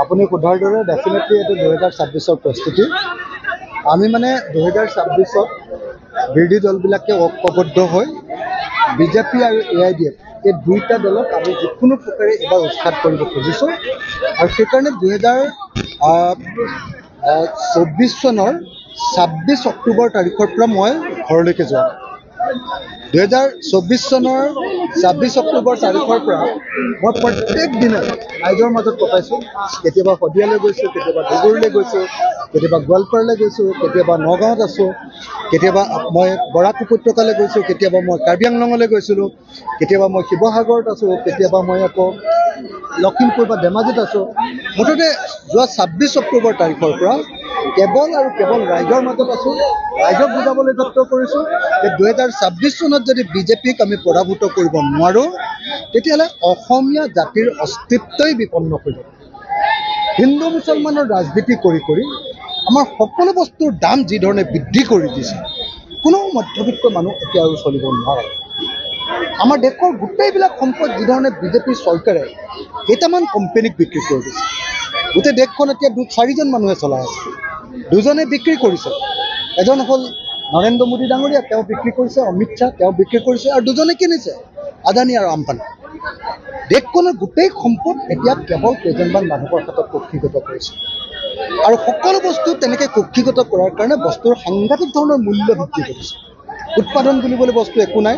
আপুনি সোধাৰ দৰে ডেফিনেটলি এইটো 2026 প্ৰস্তুতি। আমি মানে 2026 বিৰোধী দলবিলাকে ঐক্যবদ্ধ হৈ বিজেপি আৰু AIDF এই দুইটা দলক আমি যিকোনো প্ৰকাৰে এবাৰ উৎখাত কৰিব খুজিছোঁ। আৰু সেইকাৰণে 2024 চনৰ 26 অক্টোবৰ তাৰিখৰ পৰা মই ঘৰলৈকে যোৱা নাই। 2024 চনৰ 26 অক্টোবৰ তাৰিখৰ পৰা মই প্ৰত্যেক দিনা ৰাইজৰ মাজত কটাইছোঁ। কেতিয়াবা শদিয়ালৈ গৈছোঁ, কেতিয়াবা ডিব্ৰুগড়লৈ গৈছোঁ, কেতিয়াবা গোৱালপাৰালৈ গৈছোঁ, কেতিয়াবা নগাঁৱত আছোঁ, কেতিয়াবা মই বৰাক উপত্যকালৈ গৈছোঁ, কেতিয়াবা মই কাৰ্বি আংলঙলৈ গৈছিলোঁ, কেতিয়াবা মই শিৱসাগৰত আছোঁ, কেতিয়াবা মই আকৌ লখিমপুৰ বা ধেমাজিত আছোঁ। মুঠতে যোৱা 26 অক্টোবৰ তাৰিখৰ পৰা কেৱল আৰু কেৱল ৰাইজৰ মাজত আছোঁ। ৰাইজক বুজাবলৈ যত্ন কৰিছোঁ যে 2026 চনত যদি বিজেপিক আমি পৰাভূত কৰিব নোৱাৰোঁ তেতিয়াহ'লে অসমীয়া জাতিৰ অস্তিত্বই বিপন্ন হৈ যাব। হিন্দু মুছলমানৰ ৰাজনীতি কৰি কৰি আমাৰ সকলো বস্তুৰ দাম যি ধৰণে বৃদ্ধি কৰি দিছে, কোনো মধ্যবিত্ত মানুহ এতিয়া আৰু চলিব নোৱাৰে। আমাৰ দেশৰ গোটেইবিলাক সম্পদ যি ধৰণে বিজেপি চৰকাৰে কেইটামান কোম্পানীক বিক্ৰী কৰি দিছে। গোটেই দেশখন এতিয়া 4জন মানুহে চলাই আছে। দুজনে বিক্ৰী কৰিছে, এজন হ'ল নৰেন্দ্ৰ মোদী ডাঙৰীয়া, তেওঁ বিক্ৰী কৰিছে, অমিত শ্বাহ তেওঁ বিক্ৰী কৰিছে, আৰু দুজনে কিনিছে, আদানী আৰু আম্বানী। দেশখনৰ গোটেই সম্পদ এতিয়া কেৱল কেইজনমান মানুহৰ হাতত কক্ষিগত কৰিছে। আৰু সকলো বস্তু তেনেকৈ কক্ষিগত কৰাৰ কাৰণে বস্তুৰ সাংঘাতিক ধৰণৰ মূল্য বৃদ্ধি কৰিছে। উৎপাদন বুলিবলৈ বস্তু একো নাই,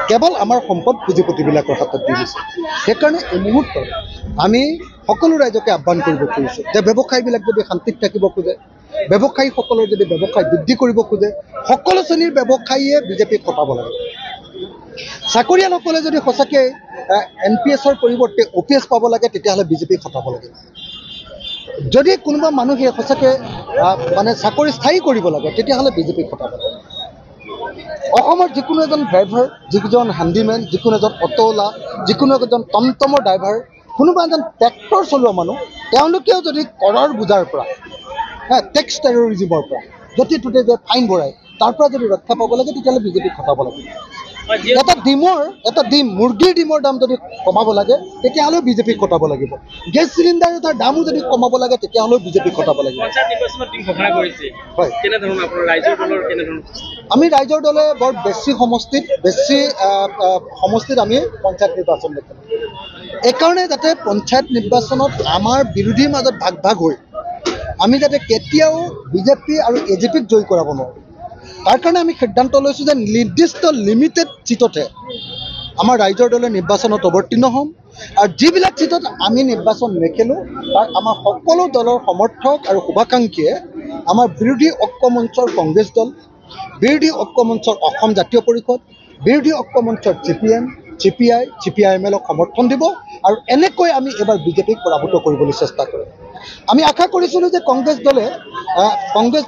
কেৱল আমাৰ সম্পদ পুঁজিপতিবিলাকৰ হাতত দি দিছে। সেইকাৰণে এই মুহূৰ্তত আমি সকলো ৰাইজকে আহ্বান কৰিব খুজিছোঁ যে ব্যৱসায়ীবিলাক যদি শান্তিত থাকিব খোজে, ব্যৱসায়ীসকলৰ যদি ব্যৱসায় বৃদ্ধি কৰিব খোজে, সকলো শ্ৰেণীৰ ব্যৱসায়ীয়ে বিজেপিক হটাব লাগে। চাকৰিয়ালসকলে যদি সঁচাকৈ NPSৰ পৰিৱৰ্তে OPS পাব লাগে তেতিয়াহ'লে বিজেপিক হটাব লাগে। যদি কোনোবা মানুহে সঁচাকৈ মানে চাকৰি স্থায়ী কৰিব লাগে তেতিয়াহ'লে বিজেপিক হটাব লাগে। অসমৰ যিকোনো এজন ড্ৰাইভাৰ, যিজন হেণ্ডিমেন, যিকোনো এজন অটোৱালা, যিকোনো এজন টমটমৰ ড্ৰাইভাৰ, কোনোবা এজন ট্ৰেক্টৰ চলোৱা মানুহ, তেওঁলোকেও যদি কৰৰ বোজাৰ পৰা, টেক্স টেৰৰিজিমৰ পৰা য'তে ত'তে যে ফাইন ভৰাই তাৰ পৰা যদি ৰক্ষা পাব লাগে তেতিয়াহ'লে বিজেপিক হটাব লাগে। এটা ডিম, মুৰ্গীৰ ডিমৰ দাম যদি কমাব লাগে তেতিয়াহ'লেও বিজেপিক হটাব লাগিব। গেছ চিলিণ্ডাৰ এটাৰ দামো যদি কমাব লাগে তেতিয়াহ'লেও বিজেপিক হটাব লাগিব। আমি ৰাইজৰ দলে বৰ বেছি সমষ্টিত আমি পঞ্চায়ত নিৰ্বাচন দেখিলোঁ। এইকাৰণে যাতে পঞ্চায়ত নিৰ্বাচনত আমাৰ বিৰোধীৰ মাজত ভাগ ভাগ হৈ আমি যাতে কেতিয়াও বিজেপি আৰু AGPক জয়ী কৰাব নোৱাৰোঁ। তাৰ কাৰণে আমি সিদ্ধান্ত লৈছোঁ যে নিৰ্দিষ্ট লিমিটেড ছিটতহে আমাৰ ৰাইজৰ দলে নিৰ্বাচনত অৱতীৰ্ণ হ'ম। আৰু যিবিলাক ছিটত আমি নিৰ্বাচন নেখেলোঁ তাত আমাৰ সকলো দলৰ সমৰ্থক আৰু শুভাকাংক্ষীয়ে আমাৰ বিৰোধী ঐক্য মঞ্চৰ কংগ্ৰেছ দল, বিৰোধী ঐক্য মঞ্চৰ অসম জাতীয় পৰিষদ, বিৰোধী ঐক্য মঞ্চৰ CPM, CPI, CPIMLক সমৰ্থন দিব। আৰু এনেকৈ আমি এবাৰ বিজেপিক পৰাভূত কৰিবলৈ চেষ্টা কৰিম। আমি আশা কৰিছিলোঁ যে কংগ্ৰেছ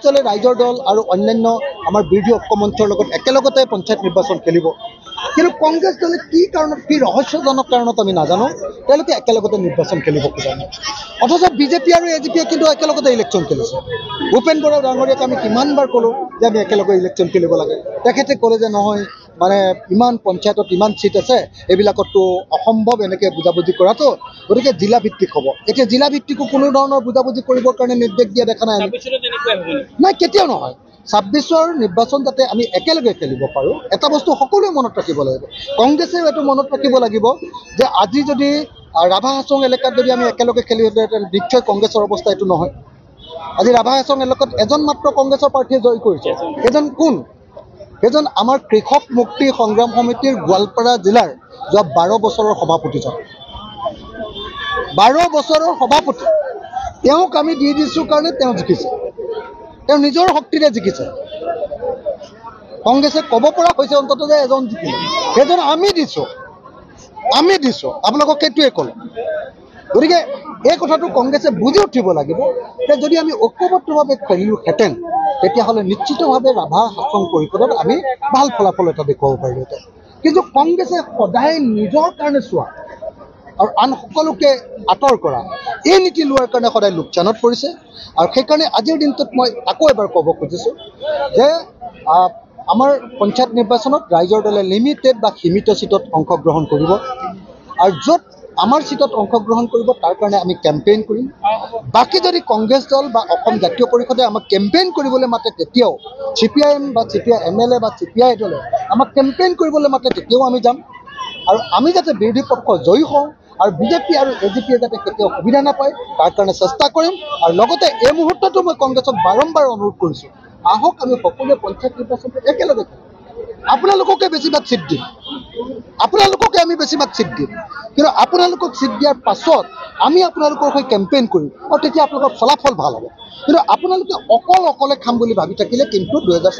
দলে ৰাইজৰ দল আৰু অন্যান্য আমাৰ বিৰোধী ঐক্য মঞ্চৰ লগত একেলগতে পঞ্চায়ত নিৰ্বাচন খেলিব। কিন্তু কংগ্ৰেছ দলে কি কাৰণত, কি ৰহস্যজনক কাৰণত আমি নাজানো, তেওঁলোকে একেলগতে নিৰ্বাচন খেলিব খোজা নাই। অথচ বিজেপি আৰু AGPয়ে কিন্তু একেলগতে ইলেকশ্যন খেলিছে। ভূপেন বৰা ডাঙৰীয়াক আমি কিমানবাৰ ক'লোঁ যে আমি একেলগে ইলেকশ্যন খেলিব লাগে। তেখেতে ক'লে যে নহয়, মানে ইমান পঞ্চায়তত ইমান ছিট আছে, এইবিলাকততো অসম্ভৱ এনেকৈ বুজাবুজি কৰাটো, গতিকে জিলা ভিত্তিক হ'ব। এতিয়া জিলা ভিত্তিকো কোনো ধৰণৰ বুজাবুজি কৰিবৰ কাৰণে নিৰ্দেশ দিয়া দেখা নাই। নাই, কেতিয়াও নহয়। 26ৰ নিৰ্বাচন যাতে আমি একেলগে খেলিব পাৰোঁ, এটা বস্তু সকলোৱে মনত ৰাখিব লাগিব। কংগ্ৰেছেও এইটো মনত ৰাখিব লাগিব যে আজি যদি ৰাভা হাছং এলেকাত যদি আমি একেলগে খেলিহেঁতেন নিশ্চয় কংগ্ৰেছৰ অৱস্থা এইটো নহয়। আজি ৰাভা হাছং এলেকাত এজন মাত্ৰ কংগ্ৰেছৰ প্ৰাৰ্থীয়ে জয়ী কৰিছে। সেইজন কোন? সেইজন আমাৰ কৃষক মুক্তি সংগ্ৰাম সমিতিৰ গোৱালপাৰা জিলাৰ যোৱা 12 বছৰৰ সভাপতিজন। 12 বছৰৰ সভাপতি, তেওঁক আমি দি দিছোঁ কাৰণে তেওঁ জিকিছে। তেওঁ নিজৰ শক্তিৰে জিকিছে। কংগ্ৰেছে ক'ব পৰা হৈছে অন্ততঃ যে এজন জিকিলে, সেইজন আমি দিছোঁ। আপোনালোকক সেইটোৱে ক'লোঁ। গতিকে এই কথাটো কংগ্ৰেছে বুজি উঠিব লাগিব যে যদি আমি ঐক্যবদ্ধভাৱে খেলিলোহেঁতেন তেতিয়াহ'লে নিশ্চিতভাৱে ৰাভা হাছং পৰিষদত আমি ভাল ফলাফল এটা দেখুৱাব পাৰিলোহেঁতেন। কিন্তু কংগ্ৰেছে সদায় নিজৰ কাৰণে চোৱা আৰু আন সকলোকে আঁতৰ কৰা এই নীতি লোৱাৰ কাৰণে সদায় লোকচানত পৰিছে। আৰু সেইকাৰণে আজিৰ দিনটোত মই আকৌ এবাৰ ক'ব খুজিছোঁ যে আমাৰ পঞ্চায়ত নিৰ্বাচনত ৰাইজৰ দলে লিমিটেড বা সীমিত ছিটত অংশগ্ৰহণ কৰিব। আৰু য'ত আমাৰ ছিটত অংশগ্ৰহণ কৰিব তাৰ কাৰণে আমি কেম্পেইন কৰিম বাকী যদি কংগ্ৰেছ দল বা অসম জাতীয় পৰিষদে আমাক কেম্পেইন কৰিবলৈ মাতে তেতিয়াও CPIM বা MLA বা CPI দলে আমাক কেম্পেইন কৰিবলৈ মাতে তেতিয়াও আমি যাম আৰু আমি যাতে বিৰোধী পক্ষ জয়ী হওঁ আৰু বিজেপি আৰু AGPয়ে যাতে কেতিয়াও সুবিধা নাপায় তাৰ কাৰণে চেষ্টা কৰিম আৰু লগতে এই মুহূৰ্ততো মই কংগ্ৰেছক বাৰম্বাৰ অনুৰোধ কৰিছোঁ আহক আমি সকলোৱে পঞ্চায়ত নিৰ্বাচনটো একেলগে আপোনালোককে বেছিভাগ ছিট দিম আপোনালোককে আমি বেছিভাগ ছিট দিম কিন্তু আপোনালোকক ছিট দিয়াৰ পাছত আমি আপোনালোকৰ হৈ কেম্পেইন কৰিম আৰু তেতিয়া আপোনালোকৰ ফলাফল ভাল হ'ব কিন্তু আপোনালোকে অকলে খাম বুলি ভাবি থাকিলে কিন্তু 2024